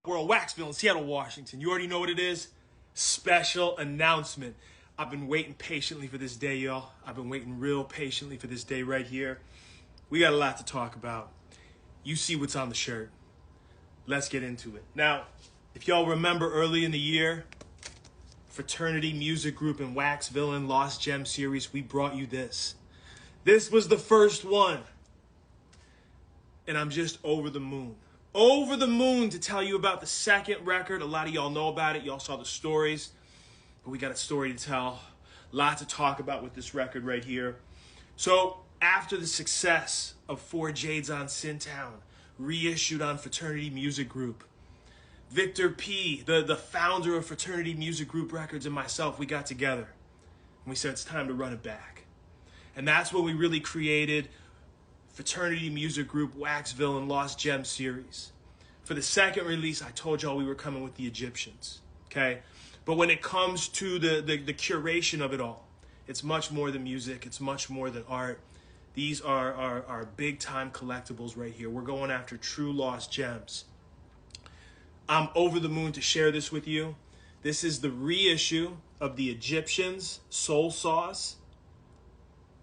World, Waxville in Seattle, Washington. You already know what it is. Special announcement. I've been waiting patiently for this day, y'all. I've been waiting real patiently for this day right here. We got a lot to talk about. You see what's on the shirt. Let's get into it. Now, if y'all remember early in the year, Fraternity Music Group in Waxville and Lost Gem series, we brought you this. This was the first one. And I'm just over the moon. Over the moon to tell you about the second record. A lot of y'all know about it. Y'all saw the stories. But we got a story to tell. Lots to talk about with this record right here. So after the success of 4 Jades on Sintown, reissued on Fraternity Music Group, Victor P., the founder of Fraternity Music Group Records, and myself, we got together. And we said it's time to run it back. And that's when we really created Fraternity Music Group, Waxville, and Lost Gem series. For the second release, I told y'all we were coming with the Egyptians, okay? But when it comes to the curation of it all, it's much more than music. It's much more than art. These are big-time collectibles right here. We're going after true lost gems. I'm over the moon to share this with you. This is the reissue of the Egyptians Soul Sauce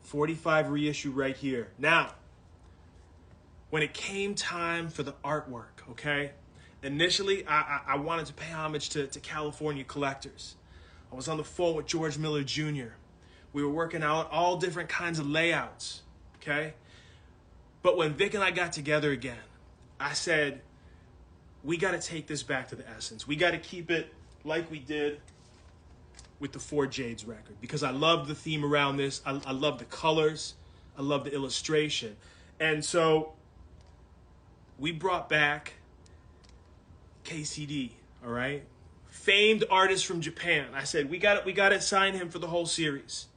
45 reissue right here. Now, when it came time for the artwork, okay, initially I wanted to pay homage to California collectors. I was on the phone with George Miller Jr. We were working out all different kinds of layouts, okay? But when Vic and I got together again, I said, we got to take this back to the essence. We got to keep it like we did with the 4 Jades record, because I love the theme around this. I love the colors. I love the illustration. And so we brought back KCD, all right? Famed artist from Japan. I said, we got to sign him for the whole series.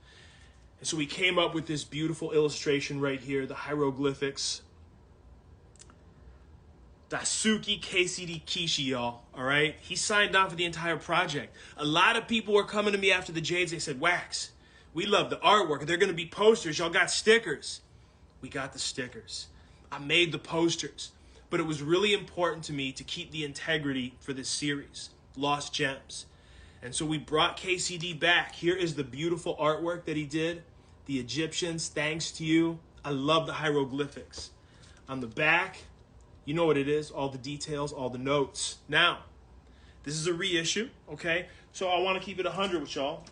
And so we came up with this beautiful illustration right here, the hieroglyphics. Daisuke KCD Kishi, y'all, all right? He signed on for the entire project. A lot of people were coming to me after the Jades. They said, Wax, we love the artwork. They're going to be posters. Y'all got stickers. We got the stickers. I made the posters. But it was really important to me to keep the integrity for this series, Lost Gems. And so we brought KCD back. Here is the beautiful artwork that he did. The Egyptians, thanks to you. I love the hieroglyphics. On the back, you know what it is, all the details, all the notes. Now, this is a reissue, okay? So I want to keep it 100 with y'all.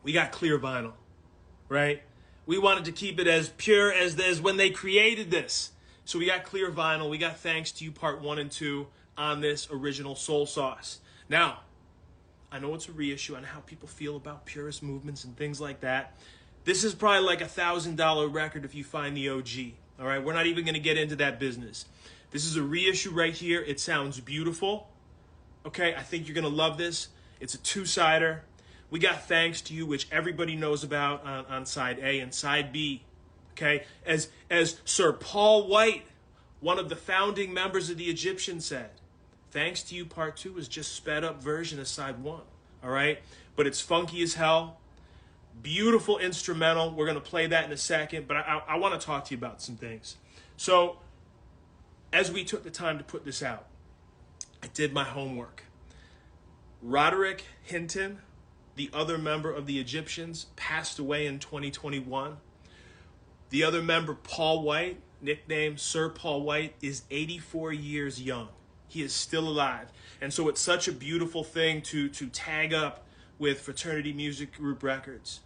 We got clear vinyl, right? We wanted to keep it as pure as when they created this. So we got clear vinyl. We got Thanks to You Part 1 and 2 on this original Soul Sauce. Now, I know it's a reissue. I know how people feel about purist movements and things like that. This is probably like $1,000 record if you find the OG. All right, we're not even going to get into that business. This is a reissue right here. It sounds beautiful. Okay, I think you're going to love this. It's a 2-sider. We got Thanks to You, which everybody knows about on side A and side B. Okay, as Sir Paul White, one of the founding members of the Egyptians, said, Thanks to You Part 2 is just sped up version of side 1. All right, but it's funky as hell. Beautiful instrumental. We're going to play that in a second, but I want to talk to you about some things. So as we took the time to put this out, I did my homework. Roderick Hinton, the other member of the Egyptians, passed away in 2021. The other member, Paul White, nicknamed Sir Paul White, is 84 years young. He is still alive. And so it's such a beautiful thing to tag up with Fraternity Music Group Records.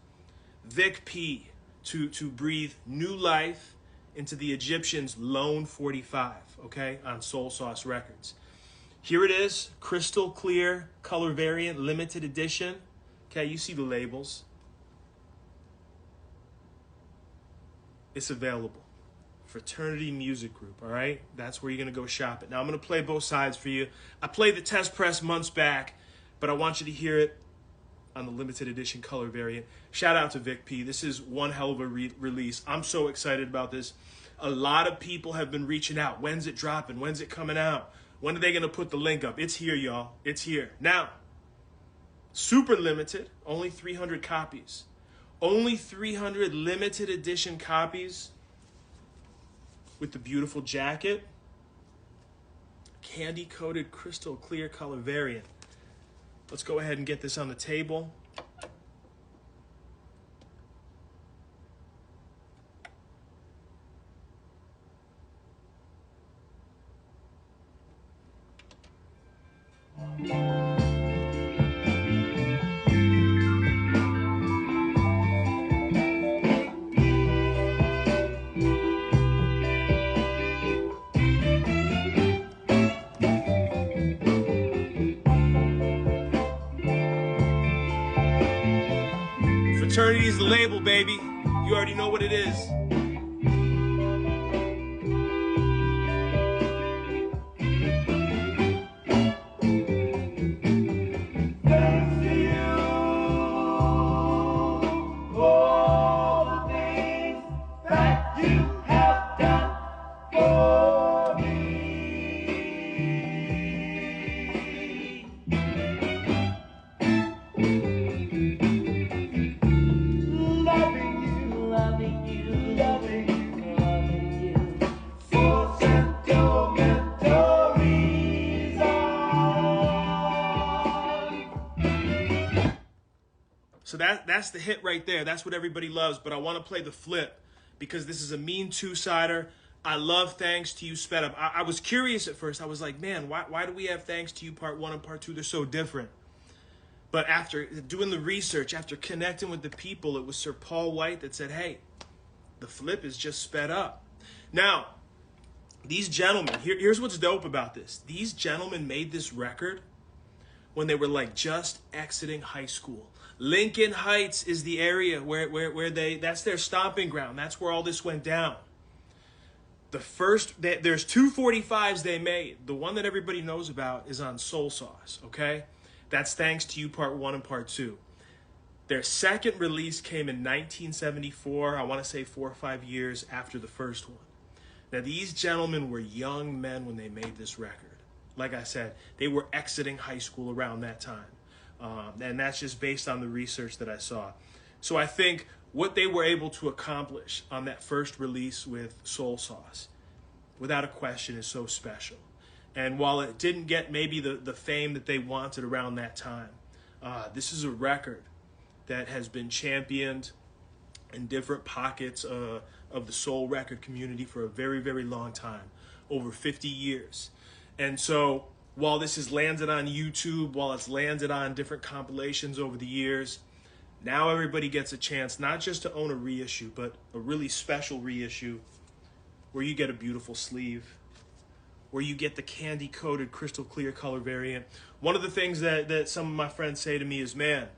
Vic P. to breathe new life into the Egyptians' Lone 45, okay, on Soul Sauce Records. Here it is, crystal clear, color variant, limited edition. Okay, you see the labels. It's available. Fraternity Music Group, all right? That's where you're going to go shop it. Now, I'm going to play both sides for you. I played the test press months back, but I want you to hear it on the limited edition color variant. Shout out to Vic P. This is one hell of a release. I'm so excited about this. A lot of people have been reaching out. When's it dropping? When's it coming out? When are they going to put the link up? It's here, y'all. It's here. Now, super limited, only 300 copies. Only 300 limited edition copies with the beautiful jacket. candy-coated crystal clear color variant. Let's go ahead and get this on the table. Fraternity's the label, baby. You already know what it is. So that's the hit right there. That's what everybody loves. But I want to play the flip because this is a mean two-sider. I love Thanks to You sped up. I was curious at first. I was like, man, why do we have Thanks to You Part 1 and Part 2? They're so different. But after doing the research, after connecting with the people, it was Sir Paul White that said, hey, the flip is just sped up. Now, these gentlemen, here's what's dope about this. These gentlemen made this record when they were like just exiting high school. Lincoln Heights is the area where that's their stomping ground. That's where all this went down. There's two 45s they made. The one that everybody knows about is on Soul Sauce, okay? That's Thanks to You Part 1 and Part 2. Their second release came in 1974, I want to say 4 or 5 years after the first one. Now, these gentlemen were young men when they made this record. Like I said, they were exiting high school around that time. And that's just based on the research that I saw. So I think what they were able to accomplish on that first release with Soul Sauce, without a question, is so special. And while it didn't get maybe the fame that they wanted around that time, this is a record that has been championed in different pockets of the soul record community for a very, very long time, over 50 years. And so while this has landed on YouTube, while it's landed on different compilations over the years, now everybody gets a chance not just to own a reissue, but a really special reissue where you get a beautiful sleeve, where you get the candy-coated crystal clear color variant. One of the things that some of my friends say to me is, man,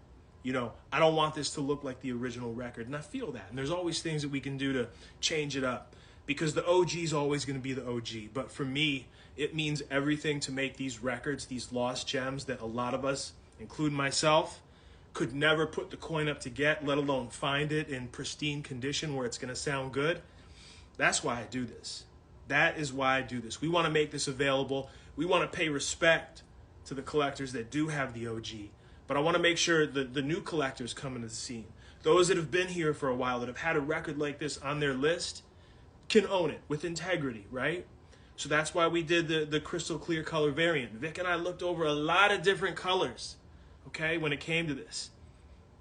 you know, I don't want this to look like the original record. And I feel that. And there's always things that we can do to change it up because the OG is always going to be the OG. But for me, it means everything to make these records, these lost gems that a lot of us, including myself, could never put the coin up to get, let alone find it in pristine condition where it's going to sound good. That's why I do this. That is why I do this. We want to make this available. We want to pay respect to the collectors that do have the OG. But I want to make sure that the new collectors come into the scene, those that have been here for a while, that have had a record like this on their list, can own it with integrity, right? So that's why we did the crystal clear color variant. Vic and I looked over a lot of different colors, okay, when it came to this.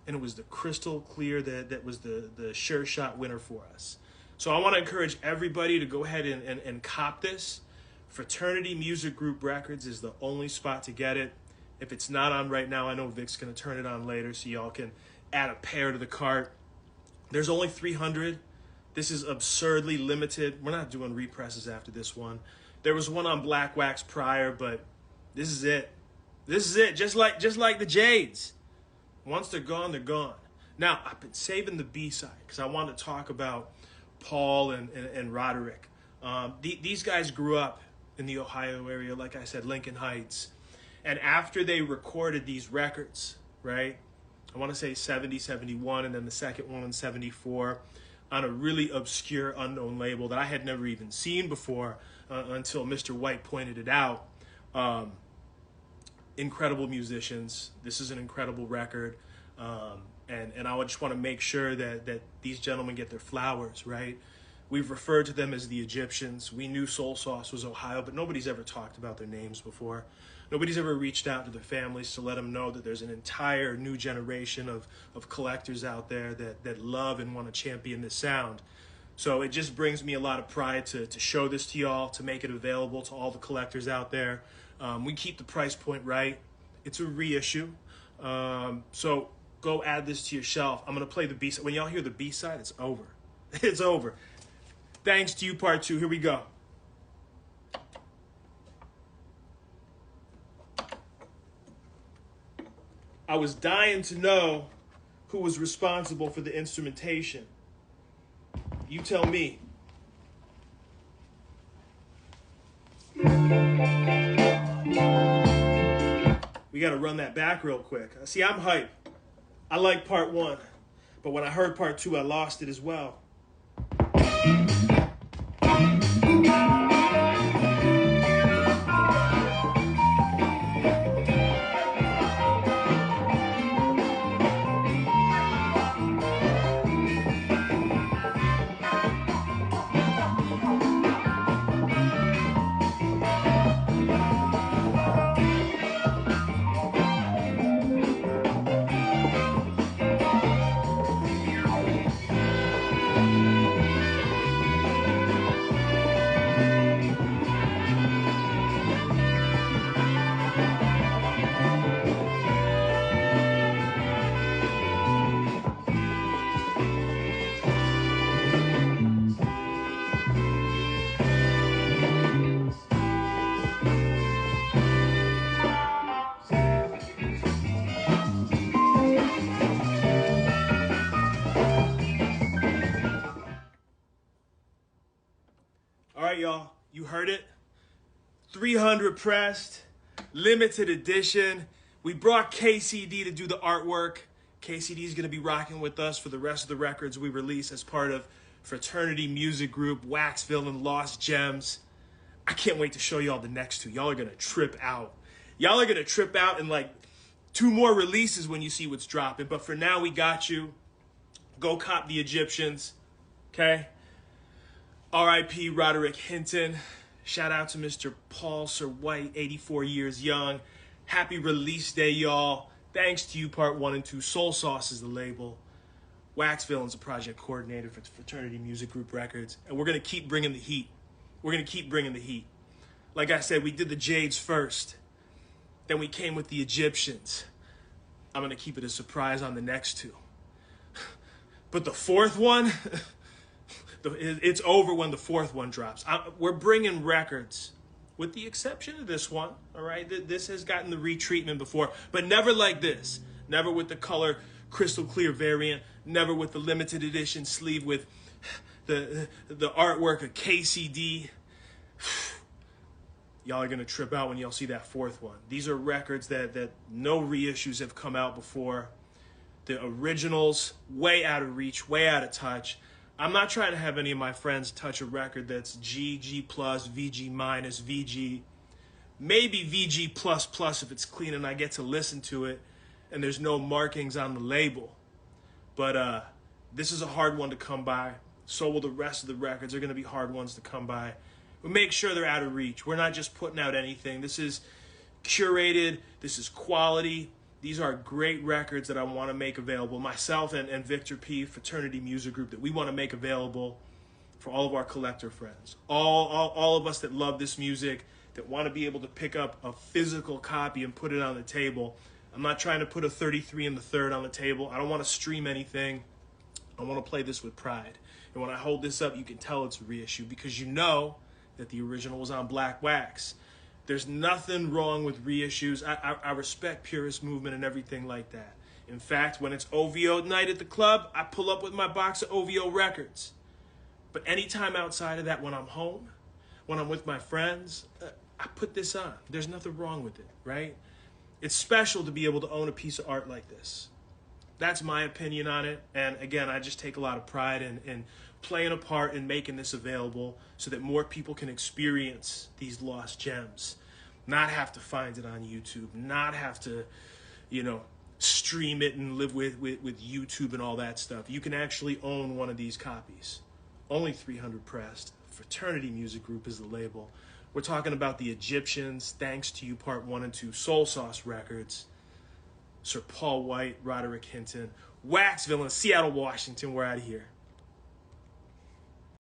And it was the crystal clear that was the sure shot winner for us. So I want to encourage everybody to go ahead and cop this. Fraternity Music Group Records is the only spot to get it. If it's not on right now, I know Vic's going to turn it on later so y'all can add a pair to the cart. There's only 300. This is absurdly limited. We're not doing represses after this one. There was one on Black Wax prior, but this is it. This is it, just like the Jades. Once they're gone, they're gone. Now, I've been saving the B-side because I want to talk about Paul and Roderick. These guys grew up in the Ohio area, like I said, Lincoln Heights. And after they recorded these records, right, I want to say 70, 71, and then the second one in 74, on a really obscure, unknown label that I had never even seen before until Mr. White pointed it out. Incredible musicians. This is an incredible record. And I just want to make sure that these gentlemen get their flowers, right? We've referred to them as the Egyptians. We knew Soul Sauce was Ohio, but nobody's ever talked about their names before. Nobody's ever reached out to their families to let them know that there's an entire new generation of collectors out there that love and want to champion this sound. So it just brings me a lot of pride to show this to y'all, to make it available to all the collectors out there. We keep the price point right. It's a reissue. So go add this to your shelf. I'm going to play the B-side. When y'all hear the B-side, it's over. It's over. Thanks to you, part 2. Here we go. I was dying to know who was responsible for the instrumentation. You tell me. We got to run that back real quick. See, I'm hype. I like part 1, but when I heard part 2, I lost it as well. All right, y'all, you heard it. 300 pressed, limited edition. We brought KCD to do the artwork. KCD is going to be rocking with us for the rest of the records we release as part of Fraternity Music Group, Waxville, and Lost Gems. I can't wait to show y'all the next 2. Y'all are going to trip out. Y'all are going to trip out in like 2 more releases when you see what's dropping. But for now, we got you. Go cop the Egyptians, okay? R.I.P. Roderick Hinton. Shout out to Mr. Paul Sir White, 84 years young. Happy release day, y'all. Thanks to you, part 1 and 2. Soul Sauce is the label. Waxville is a project coordinator for Fraternity Music Group Records. And we're going to keep bringing the heat. We're going to keep bringing the heat. Like I said, we did the Jades first. Then we came with the Egyptians. I'm going to keep it a surprise on the next 2. But the 4th one... It's over when the 4th one drops. We're bringing records, with the exception of this one, all right? This has gotten the retreatment before, but never like this. Never with the color crystal clear variant. Never with the limited edition sleeve with the artwork of KCD. Y'all are going to trip out when y'all see that 4th one. These are records that no reissues have come out before. The originals, way out of reach, way out of touch. I'm not trying to have any of my friends touch a record that's G, G+, VG-, VG, maybe VG++ if it's clean and I get to listen to it and there's no markings on the label. But this is a hard one to come by. So will the rest of the records. They're going to be hard ones to come by. We make sure they're out of reach. We're not just putting out anything. This is curated. This is quality. These are great records that I want to make available. Myself and Victor P, Fraternity Music Group, that we want to make available for all of our collector friends. All of us that love this music, that want to be able to pick up a physical copy and put it on the table. I'm not trying to put a 33 and the third on the table. I don't want to stream anything. I want to play this with pride. And when I hold this up, you can tell it's a reissue because you know that the original was on black wax. There's nothing wrong with reissues. I respect purist movement and everything like that. In fact, when it's OVO night at the club, I pull up with my box of OVO records. But anytime outside of that, when I'm home, when I'm with my friends, I put this on. There's nothing wrong with it, right? It's special to be able to own a piece of art like this. That's my opinion on it. And again, I just take a lot of pride in playing a part in making this available so that more people can experience these lost gems. Not have to find it on YouTube. Not have to, stream it and live with YouTube and all that stuff. You can actually own one of these copies. Only 300 pressed. Fraternity Music Group is the label. We're talking about the Egyptians, Thanks to You Part 1 and 2, Soul Sauce Records, Sir Paul White, Roderick Hinton, Waxville in Seattle, Washington. We're out of here.